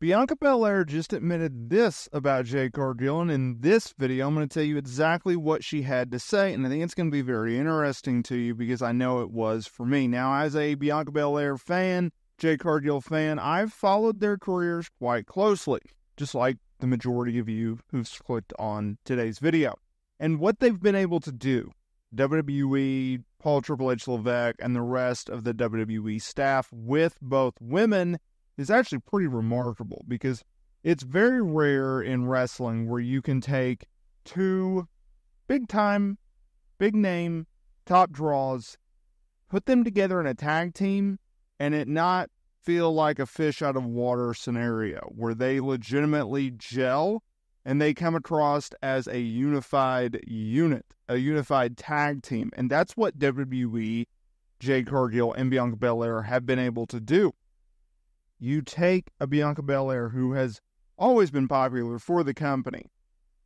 Bianca Belair just admitted this about Jade Cargill, and in this video, I'm going to tell you exactly what she had to say, and I think it's going to be very interesting to you because I know it was for me. Now, as a Bianca Belair fan, Jade Cargill fan, I've followed their careers quite closely, just like the majority of you who've clicked on today's video. And what they've been able to do, WWE, Paul Triple H Levesque, and the rest of the WWE staff with both women is actually pretty remarkable because it's very rare in wrestling where you can take two big-time, big-name, top draws, put them together in a tag team, and it not feel like a fish out of water scenario where they legitimately gel and they come across as a unified unit, a unified tag team. And that's what WWE, Jade Cargill, and Bianca Belair have been able to do. You take a Bianca Belair who has always been popular for the company.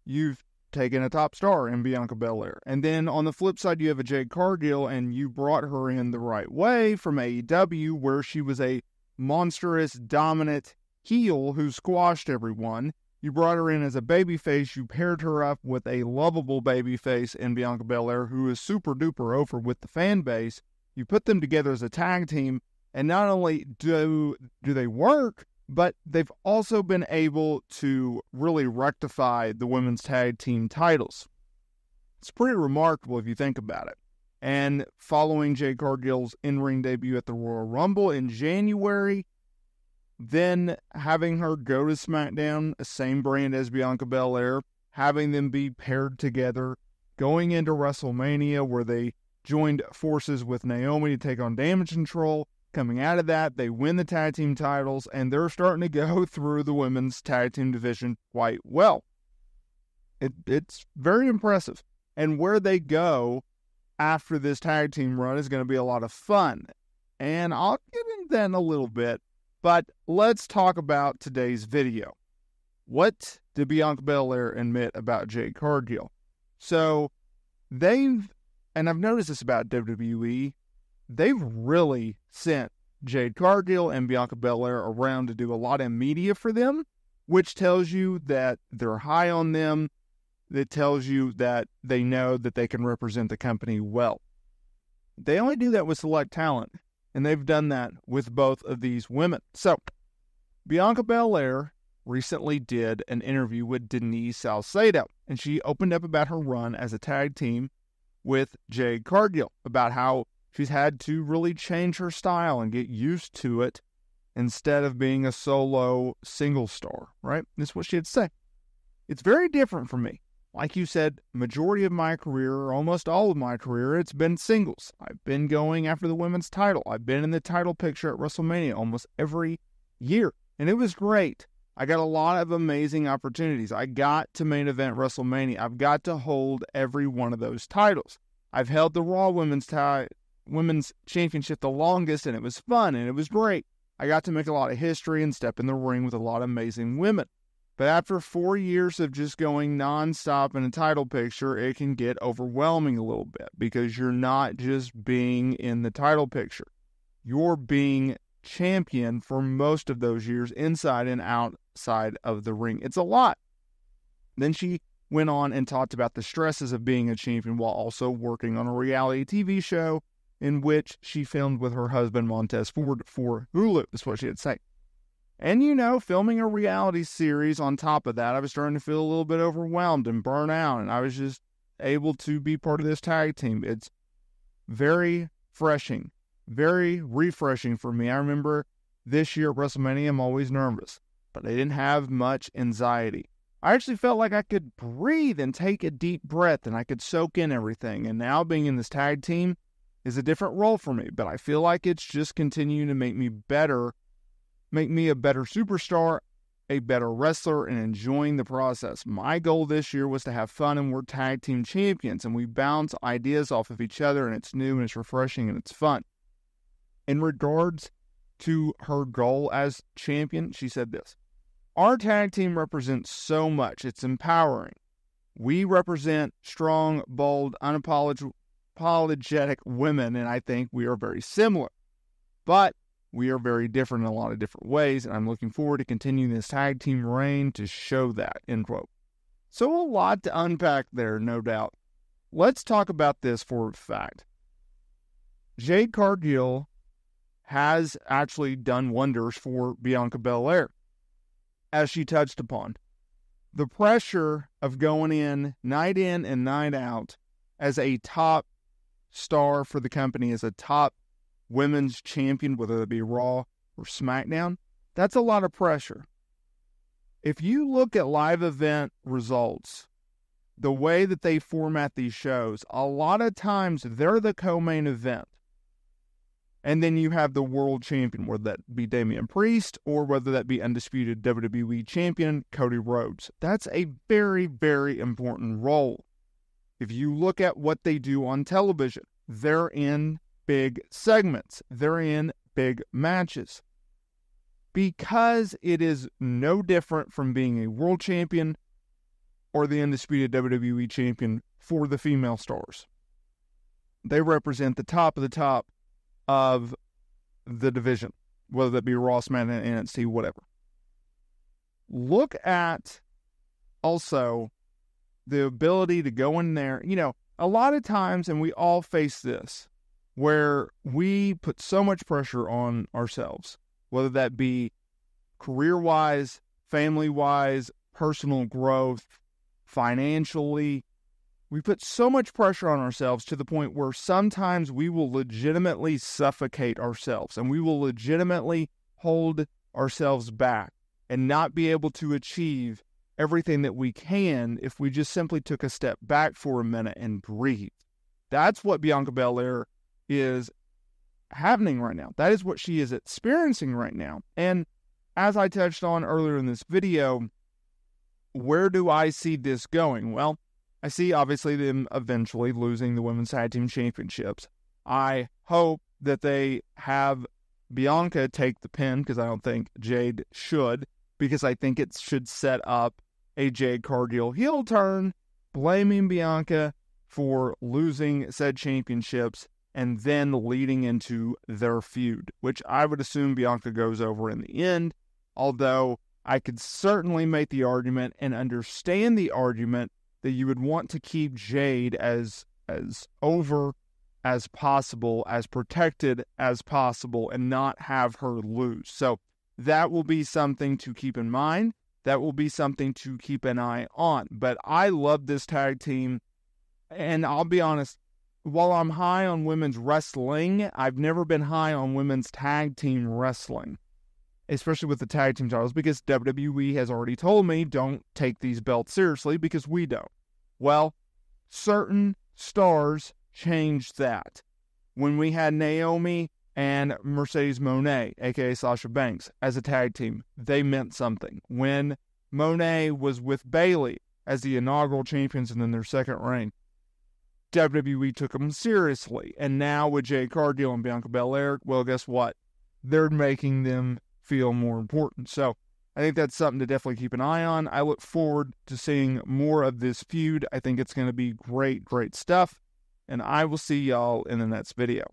You've taken a top star in Bianca Belair. And then on the flip side, you have a Jade Cargill, and you brought her in the right way from AEW, where she was a monstrous, dominant heel who squashed everyone. You brought her in as a babyface. You paired her up with a lovable babyface in Bianca Belair, who is super duper over with the fan base. You put them together as a tag team, and not only do they work, but they've also been able to really rectify the women's tag team titles. It's pretty remarkable if you think about it. And following Jade Cargill's in-ring debut at the Royal Rumble in January, then having her go to SmackDown, the same brand as Bianca Belair, having them be paired together, going into WrestleMania where they joined forces with Naomi to take on Damage Control. Coming out of that, they win the tag team titles, and they're starting to go through the women's tag team division quite well. It's very impressive. And where they go after this tag team run is going to be a lot of fun. And I'll get into that in a little bit, but let's talk about today's video. What did Bianca Belair admit about Jade Cargill? So and I've noticed this about WWE, they've really sent Jade Cargill and Bianca Belair around to do a lot of media for them, which tells you that they're high on them. It tells you that they know that they can represent the company well. They only do that with select talent, and they've done that with both of these women. So, Bianca Belair recently did an interview with Denise Salcedo, and she opened up about her run as a tag team with Jade Cargill, about how she's had to really change her style and get used to it instead of being a solo single star, right? That's what she had to say. It's very different for me. Like you said, majority of my career, or almost all of my career, it's been singles. I've been going after the women's title. I've been in the title picture at WrestleMania almost every year, and it was great. I got a lot of amazing opportunities. I got to main event WrestleMania. I've got to hold every one of those titles. I've held the Raw Women's Championship the longest, and it was fun, and it was great. I got to make a lot of history and step in the ring with a lot of amazing women. But after 4 years of just going nonstop in a title picture, it can get overwhelming a little bit because you're not just being in the title picture. You're being champion for most of those years inside and outside of the ring. It's a lot. Then she went on and talked about the stresses of being a champion while also working on a reality TV show in which she filmed with her husband Montez Ford for Hulu. That's what she had to say. And, filming a reality series on top of that, I was starting to feel a little bit overwhelmed and burnt out, and I was just able to be part of this tag team. It's very refreshing for me. I remember this year at WrestleMania, I'm always nervous, but I didn't have much anxiety. I actually felt like I could breathe and take a deep breath, and I could soak in everything. And now being in this tag team is a different role for me, but I feel like it's just continuing to make me a better superstar, a better wrestler, and enjoying the process. My goal this year was to have fun, and we're tag team champions, and we bounce ideas off of each other, and it's new, and it's refreshing, and it's fun. In regards to her goal as champion, she said this: "Our tag team represents so much. It's empowering. We represent strong, bold, unapologetic women, and I think we are very similar. But we are very different in a lot of different ways, and I'm looking forward to continuing this tag team reign to show that, end quote. So a lot to unpack there, no doubt. Let's talk about this for a fact. Jade Cargill has actually done wonders for Bianca Belair, as she touched upon. The pressure of going in and night out as a top star for the company, as a top women's champion, whether it be Raw or SmackDown, that's a lot of pressure. If you look at live event results, the way that they format these shows, a lot of times they're the co-main event. And then you have the world champion, whether that be Damian Priest or whether that be undisputed WWE champion Cody Rhodes. That's a very, very important role. If you look at what they do on television, they're in big segments. They're in big matches. Because it is no different from being a world champion or the undisputed WWE champion for the female stars. They represent the top of the division, whether that be Raw, SmackDown, NXT, whatever. Look at also the ability to go in there. You know, a lot of times, and we all face this, where we put so much pressure on ourselves, whether that be career-wise, family-wise, personal growth, financially. We put so much pressure on ourselves to the point where sometimes we will legitimately suffocate ourselves and we will legitimately hold ourselves back and not be able to achieve everything that we can if we just simply took a step back for a minute and breathe. That's what Bianca Belair is happening right now. That is what she is experiencing right now. And as I touched on earlier in this video, where do I see this going? Well, I see obviously them eventually losing the Women's Tag Team Championships. I hope that they have Bianca take the pin, because I don't think Jade should, because I think it should set up a Jade Cargill heel turn, blaming Bianca for losing said championships and then leading into their feud, which I would assume Bianca goes over in the end, although I could certainly make the argument and understand the argument that you would want to keep Jade as over as possible, as protected as possible, and not have her lose. So that will be something to keep in mind. That will be something to keep an eye on. But I love this tag team, and I'll be honest, while I'm high on women's wrestling, I've never been high on women's tag team wrestling, especially with the tag team titles, because WWE has already told me don't take these belts seriously because we don't. Well, certain stars changed that. When we had Naomi and Mercedes Moné, aka Sasha Banks, as a tag team, they meant something. When Moné was with Bayley as the inaugural champions and then their second reign, WWE took them seriously. And now with Jade Cargill and Bianca Belair, well, guess what? They're making them feel more important. So I think that's something to definitely keep an eye on. I look forward to seeing more of this feud. I think it's going to be great, great stuff. And I will see y'all in the next video.